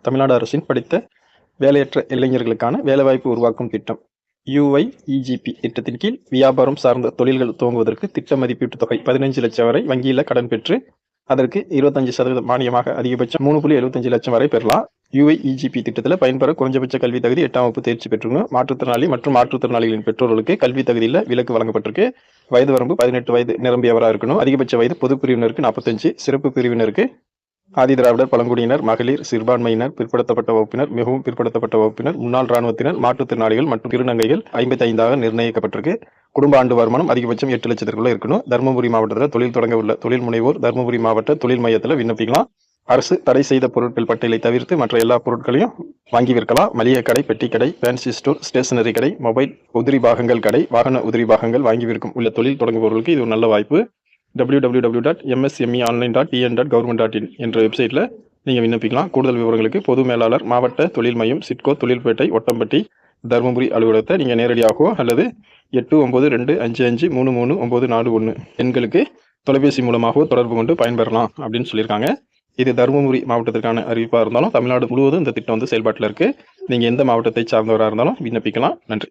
தமிழ்நாடு அரசின் படித்த வேலையற்ற இளைஞர்களுக்கான வேலைவாய்ப்பு உருவாக்கும் திட்டம் UIEGP திட்டத்தின் கீழ் வியாபாரம் சார்ந்த தொழில்கள் துவங்குவதற்கு திட்ட மதிப்பீட்டு தொகை 15 லட்சம் வரை வங்கியில் கடன் பெற்று அதற்கு 25% மானியமாக அதிகபட்சம் 3.75 லட்சம் வரை பெறலாம். UIEGP திட்டத்தில் பயன்பெற குறைஞ்சபட்ச கல்வி தகுதி 8ஆம் வகுப்பு தேர்ச்சி பெற்றுக்கணும். மாற்றுத்திறனாளி மற்றும் மாற்றுத்திறனாளிகளின் பெற்றோர்களுக்கு கல்வி தகுதியில் விலக்கு வழங்கப்பட்டிருக்கு. வயது வரம்பு 18 வயது நிரம்பியவராக இருக்கணும். அதிகபட்ச வயது பொது பிரிவினருக்கு 45, சிறப்பு பிரிவினருக்கு ஆதி திராவிடர், பழங்குடியினர், மகளிர், சிறுபான்மையினர், பிற்படுத்தப்பட்ட வகுப்பினர், மிகவும் பிற்படுத்தப்பட்ட வகுப்பினர், முன்னாள் இராணுவத்தினர், மாற்றுத்திறனாளிகள் மற்றும் திருநங்கைகள் 55ஆக நிர்ணயிக்கப்பட்டிருக்கு. குடும்ப ஆண்டு வருமானம் அதிகபட்சம் 8 லட்சத்திற்குள்ள இருக்கணும். தருமபுரி மாவட்டத்தில் தொழில் தொடங்க உள்ள தொழில் முனைவோர் தருமபுரி மாவட்ட தொழில் மையத்தில் விண்ணப்பிக்கலாம். அரசு தடை செய்த பொருட்கள் பட்டியலை தவிர்த்து மற்ற எல்லா பொருட்களையும் வாங்கி விற்கலாம். மளிகை கடை, பெட்டி கடை, ஃபேன்சி ஸ்டோர், ஸ்டேஷனரி கடை, மொபைல் உதிரி பாகங்கள் கடை, வாகன உதிரி பாகங்கள் வாங்கி விற்கும் உள்ள தொழில் தொடங்குபவர்களுக்கு இது ஒரு நல்ல வாய்ப்பு. www.msmeonline.tn.government.in என்ற வெப்சைட்டில் நீங்கள் விண்ணப்பிக்கலாம். கூடுதல் விவரங்களுக்கு பொது மேலாளர், மாவட்ட தொழில் மையம், சிட்கோ, தொழில்பேட்டை, ஒட்டம்பட்டி, தருமபுரி அலுவலகத்தை நீங்கள் நேரடியாகவோ அல்லது 8925533941 எண்களுக்கு தொலைபேசி மூலமாகவோ தொடர்பு கொண்டு பயன்பெறலாம் அப்படின்னு சொல்லியிருக்காங்க. இது தருமபுரி மாவட்டத்திற்கான அறிவிப்பாக இருந்தாலும் தமிழ்நாடு முழுவதும் இந்த திட்டம் செயல்பாட்டில் இருக்குது. நீங்கள் எந்த மாவட்டத்தை சார்ந்தவராக இருந்தாலும் விண்ணப்பிக்கலாம். நன்றி.